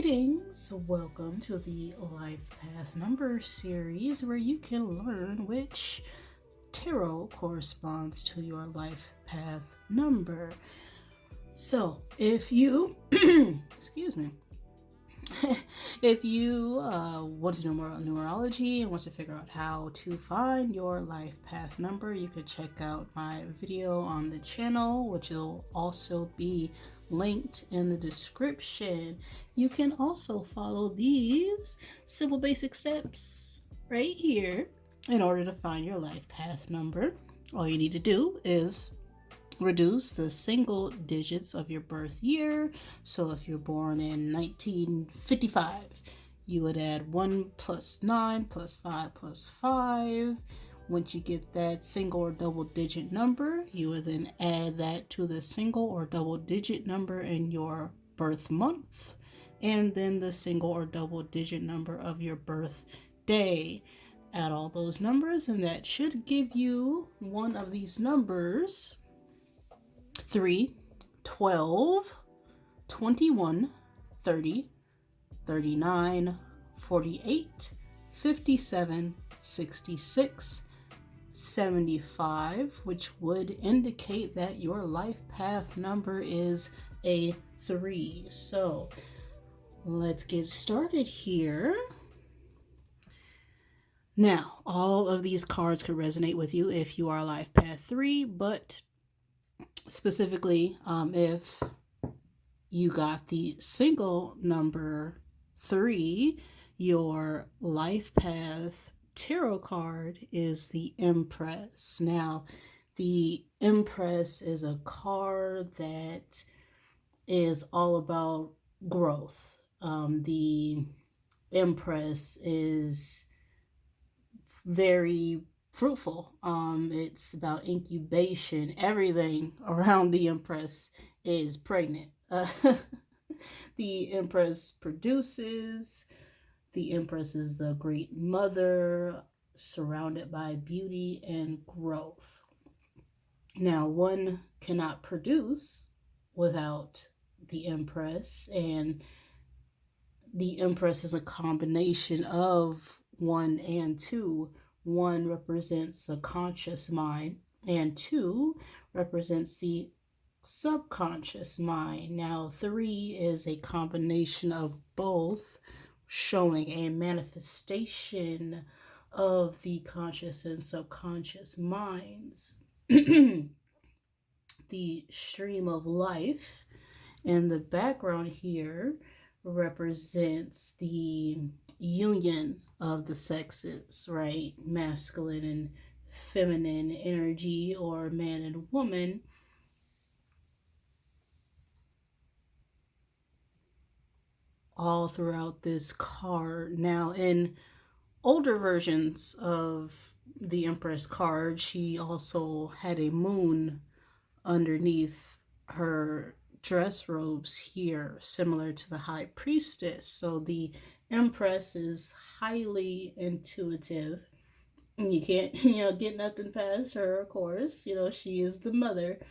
Greetings! Welcome to the Life Path Number series where you can learn which tarot corresponds to your life path number. So, if you, excuse me, if you want to know more about numerology and want to figure out how to find your life path number, you could check out my video on the channel, which will also be linked in the description. You can also follow these simple basic steps right here in order to find your life path number. All you need to do is reduce the single digits of your birth year. So if you're born in 1955, you would add 1 plus 9 plus 5 plus 5. Once you get that single or double digit number, you would then add that to the single or double digit number in your birth month, and then the single or double digit number of your birthday. Add all those numbers, and that should give you one of these numbers: 3, 12, 21, 30, 39, 48, 57, 66, 75, which would indicate that your life path number is a 3. So let's get started here. Now, all of these cards could resonate with you if you are life path 3, but specifically if you got the single number 3, your life path tarot card is the Empress. Now, the Empress is a card that is all about growth. The Empress is very fruitful. It's about incubation. Everything around the Empress is pregnant. The Empress produces. The Empress is the great mother, surrounded by beauty and growth. Now, one cannot produce without the Empress, and the Empress is a combination of 1 and 2. 1 represents the conscious mind, and 2 represents the subconscious mind. Now, 3 is a combination of both, showing a manifestation of the conscious and subconscious minds. The stream of life in the background here represents the union of the sexes, right? Masculine and feminine energy, or man and woman. All throughout this card. Now, in older versions of the Empress card, she also had a moon underneath her dress robes here, similar to the High Priestess. So the Empress is highly intuitive. You can't, get nothing past her, of course. She is the mother.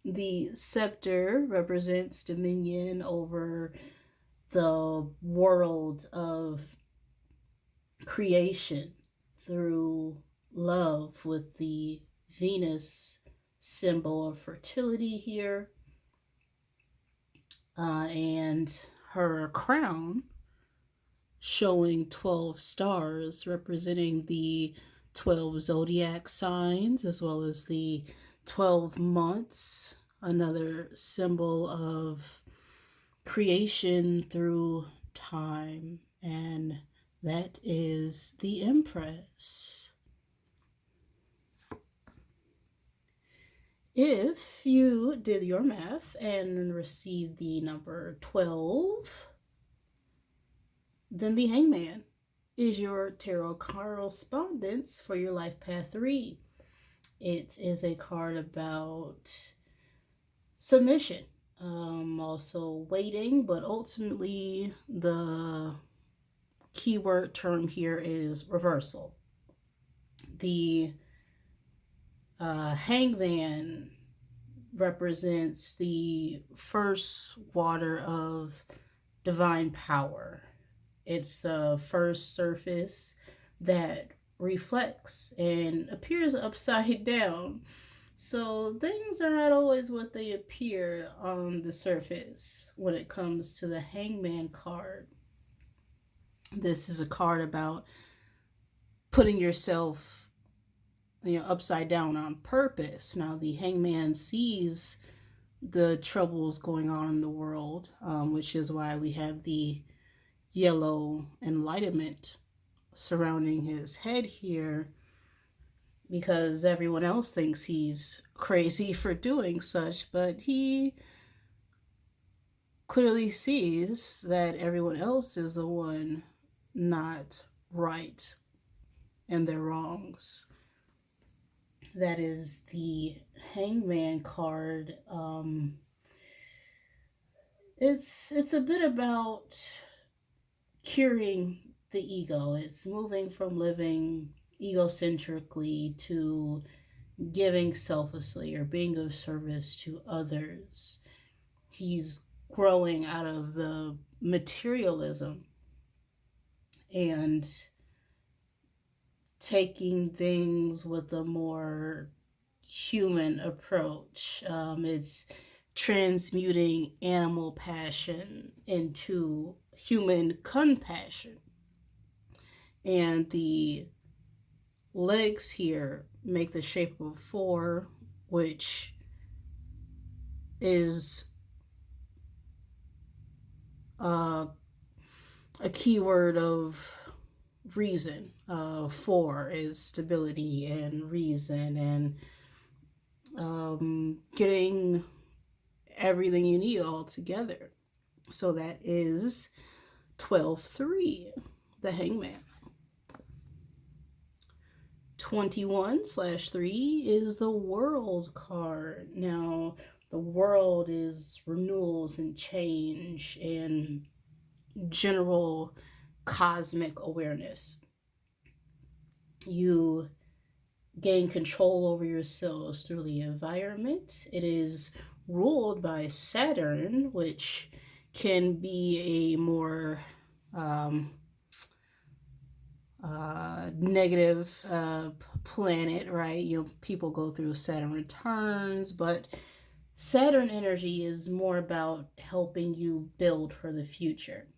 The scepter represents dominion over the world of creation through love, with the Venus symbol of fertility here, and her crown showing 12 stars representing the 12 zodiac signs, as well as the 12 months, another symbol of creation through time, and that is the Empress. If you did your math and received the number 12, then the Hangman is your tarot correspondence for your life path 3. It is a card about submission, also waiting, but ultimately the keyword term here is reversal. The Hangman represents the first water of divine power. It's the first surface that reflects and appears upside down. So things are not always what they appear on the surface when it comes to the Hangman card. This is a card about putting yourself, upside down on purpose. Now, the Hangman sees the troubles going on in the world, which is why we have the yellow enlightenment surrounding his head here, because everyone else thinks he's crazy for doing such, but he clearly sees that everyone else is the one not right and their wrongs. That is the Hangman card. It's a bit about curing the ego. It's moving from living egocentrically to giving selflessly or being of service to others. He's growing out of the materialism and taking things with a more human approach. It's transmuting animal passion into human compassion. And the legs here make the shape of 4, which is a keyword of reason. 4 is stability and reason and getting everything you need all together. So that is 12-3, the Hangman. 21/3 is the World card. Now, the world is renewals and change and general cosmic awareness. You gain control over yourselves through the environment. It is ruled by Saturn, which can be a more negative planet, right? People go through Saturn returns, but Saturn energy is more about helping you build for the future.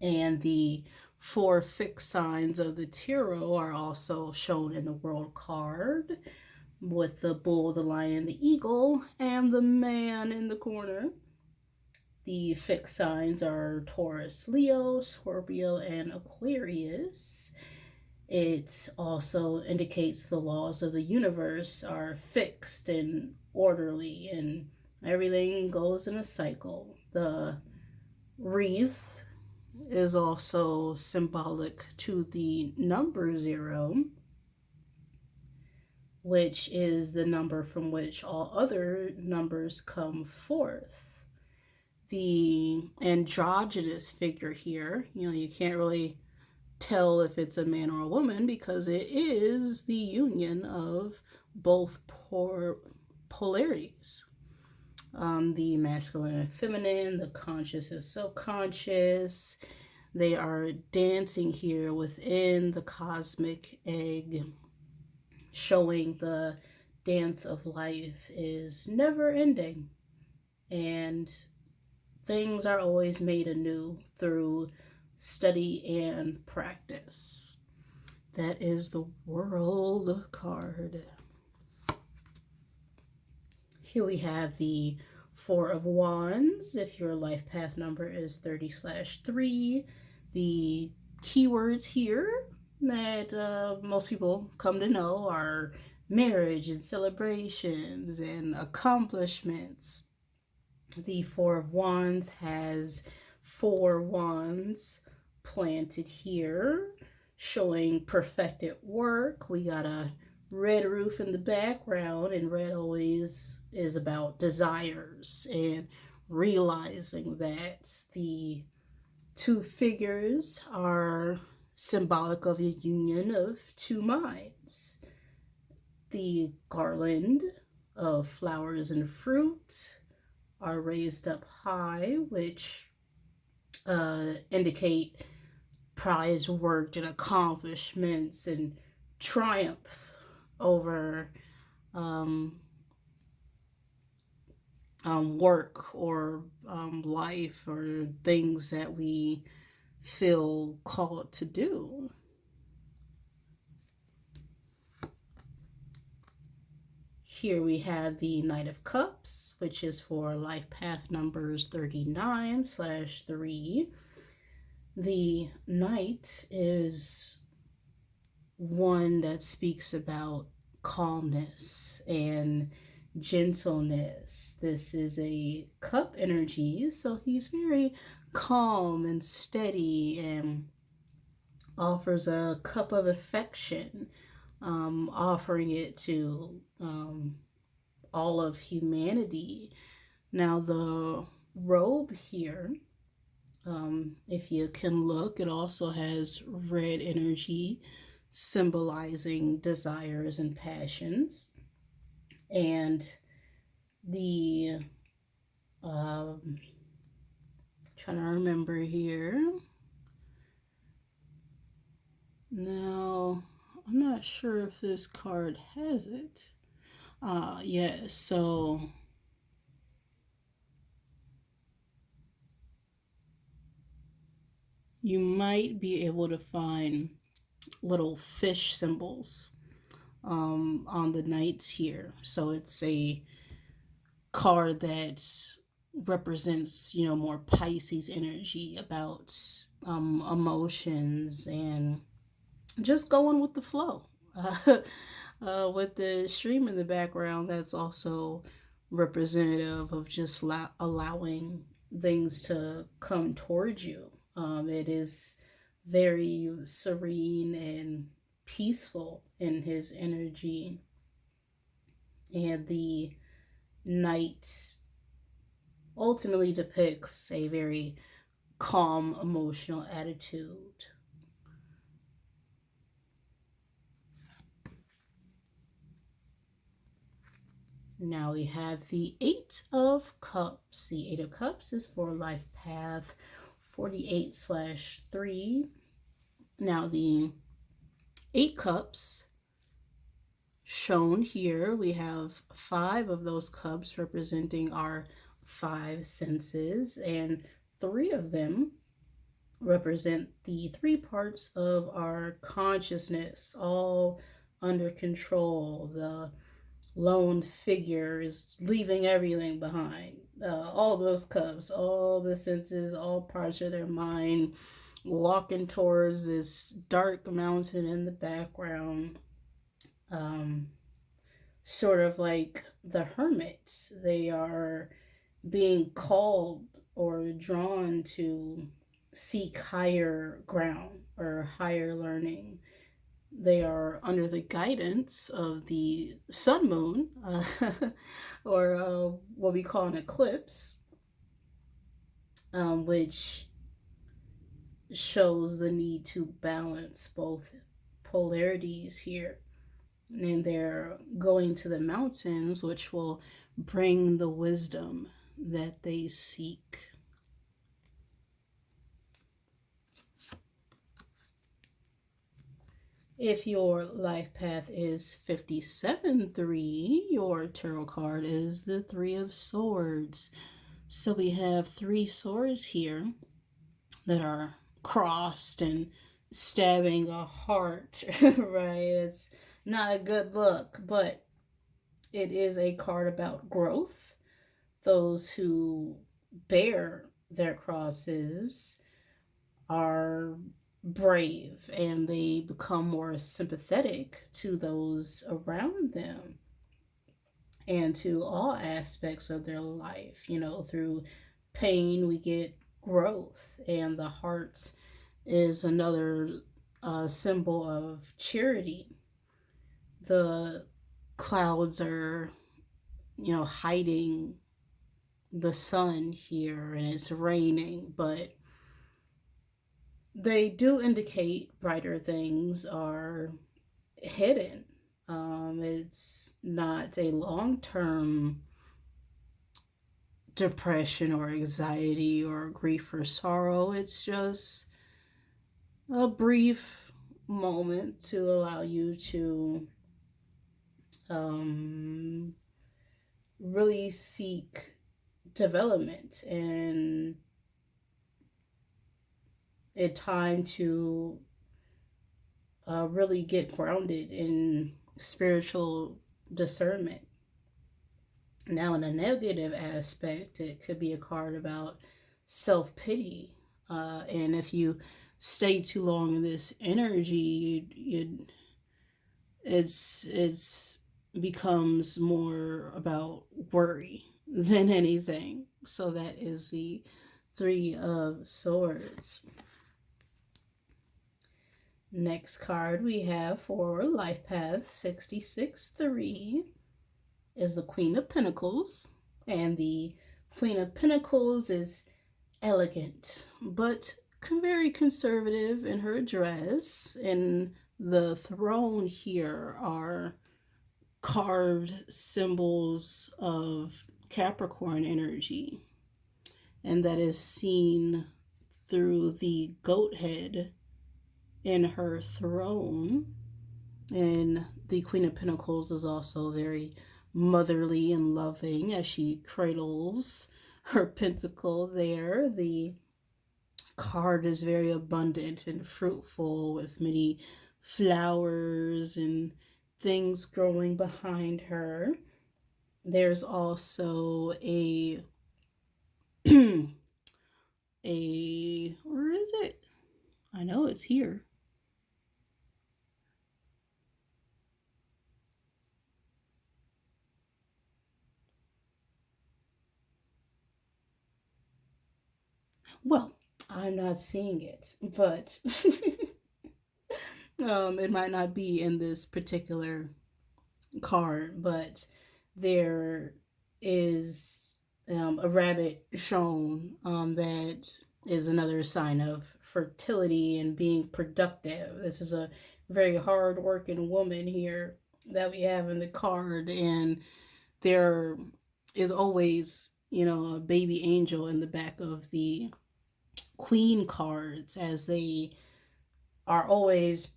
And the 4 fixed signs of the tarot are also shown in the World card, with the bull, the lion, and the eagle, and the man in the corner. The fixed signs are Taurus, Leo, Scorpio, and Aquarius. It also indicates the laws of the universe are fixed and orderly, and everything goes in a cycle. The wreath is also symbolic to the number 0, which is the number from which all other numbers come forth. The androgynous figure here, you can't really tell if it's a man or a woman because it is the union of both polarities. The masculine and feminine, the conscious and subconscious. They are dancing here within the cosmic egg, showing the dance of life is never ending, and things are always made anew through study and practice. That is the World card. Here we have the 4 of Wands. If your life path number is 30/3, the keywords here that most people come to know are marriage and celebrations and accomplishments. The 4 of Wands has 4 wands planted here, showing perfected work. We got a red roof in the background, and red always is about desires and realizing that. The 2 figures are symbolic of a union of 2 minds. The garland of flowers and fruit are raised up high, which indicate prize work and accomplishments and triumph over um, work or life or things that we feel called to do. Here we have the Knight of Cups, which is for life path numbers 39/3. The Knight is one that speaks about calmness and gentleness. This is a cup energy, so he's very calm and steady and offers a cup of affection, offering it to all of humanity. Now, the robe here, if you can look, it also has red energy symbolizing desires and passions. And the, trying to remember here. Now, I'm not sure if this card has it. Yes, so you might be able to find little fish symbols on the knights here. So it's a card that represents, more Pisces energy about emotions and just going with the flow. With the stream in the background, that's also representative of just allowing things to come towards you. It is very serene and peaceful in his energy. And the knight ultimately depicts a very calm emotional attitude. Now we have the Eight of Cups. The Eight of Cups is for life path 48/3. Now the Eight Cups shown here, we have 5 of those cups representing our 5 senses, and 3 of them represent the 3 parts of our consciousness, all under control. The lone figure is leaving everything behind. All those cups, all the senses, all parts of their mind, walking towards this dark mountain in the background. Sort of like the hermit. They are being called or drawn to seek higher ground or higher learning. They are under the guidance of the sun moon, or what we call an eclipse, which shows the need to balance both polarities here. And they're going to the mountains, which will bring the wisdom that they seek. If your life path is 57/3, your tarot card is the Three of Swords. So we have 3 swords here that are crossed and stabbing a heart, right? It's not a good look, but it is a card about growth. Those who bear their crosses are brave and they become more sympathetic to those around them and to all aspects of their life. Through pain, we get growth, and the heart is another symbol of charity. The clouds are, hiding the sun here and it's raining, but they do indicate brighter things are hidden. It's not a long-term depression or anxiety or grief or sorrow. It's just a brief moment to allow you to um, really seek development and a time to really get grounded in spiritual discernment. Now, in a negative aspect, it could be a card about self pity. And if you stay too long in this energy, it's becomes more about worry than anything. So that is the Three of Swords. Next card we have for Life Path 66-3 is the Queen of Pentacles. And the Queen of Pentacles is elegant, but very conservative in her dress. And the throne here are carved symbols of Capricorn energy. And that is seen through the goat head in her throne. And the Queen of Pentacles is also very motherly and loving as she cradles her pentacle there. The card is very abundant and fruitful with many flowers and things growing behind her. There's also a where is it? I know it's here. Well, I'm not seeing it, but it might not be in this particular card, but there is a rabbit shown that is another sign of fertility and being productive. This is a very hard working woman here that we have in the card, and there is always, a baby angel in the back of the queen cards, as they are always,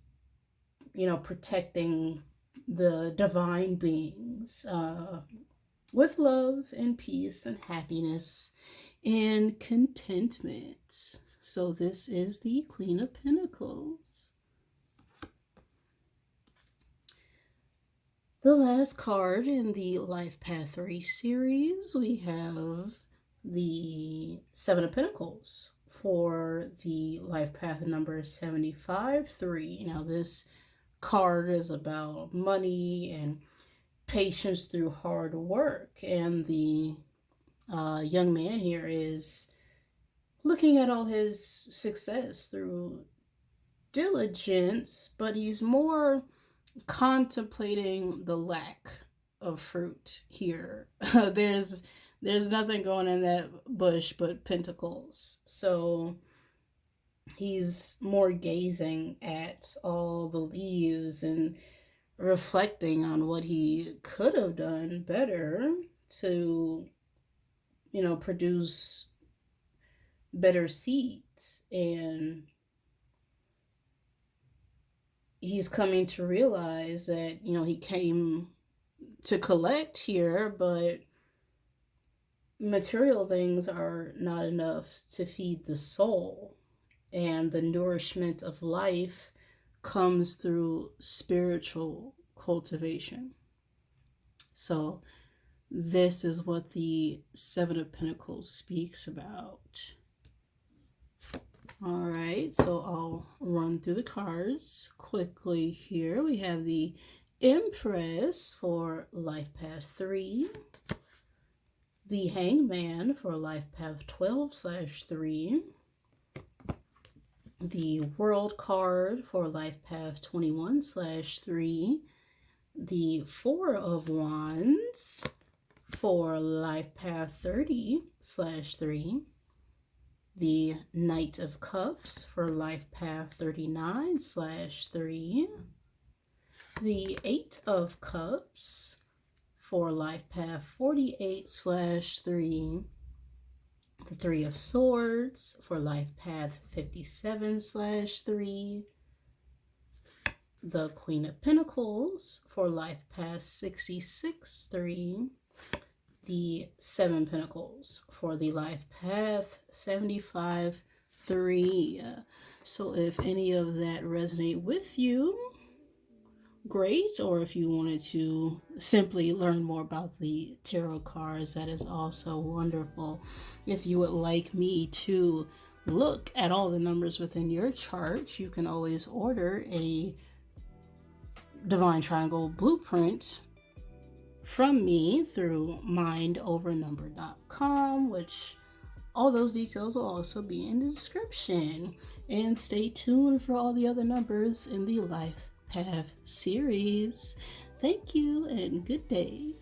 protecting the divine beings with love and peace and happiness and contentment. So this is the Queen of Pentacles. The last card in the Life Path 3 series, we have the Seven of Pentacles for the Life Path number 75-3. Now this card is about money and patience through hard work, and the young man here is looking at all his success through diligence, but he's more contemplating the lack of fruit here. there's nothing going in that bush but pentacles. So he's more gazing at all the leaves and reflecting on what he could have done better to, produce better seeds. And he's coming to realize that, he came to collect here, but material things are not enough to feed the soul. And the nourishment of life comes through spiritual cultivation. So this is what the Seven of Pentacles speaks about. All right, so I'll run through the cards quickly here. We have the Empress for Life Path 3, the Hangman for Life Path 12/3, the World card for Life Path 21/3, the Four of Wands for Life Path 30/3, the Knight of Cups for Life Path 39/3, the Eight of Cups for Life Path 48/3, The Three of Swords for life path 57/3. The Queen of Pentacles for life path 66/3. The Seven Pentacles for the life path 75/3. So if any of that resonate with you, great. Or if you wanted to simply learn more about the tarot cards, that is also wonderful. If you would like me to look at all the numbers within your chart, you can always order a Divine Triangle blueprint from me through mindovernumber.com, which all those details will also be in the description. And stay tuned for all the other numbers in the Life Path series. Thank you and good day.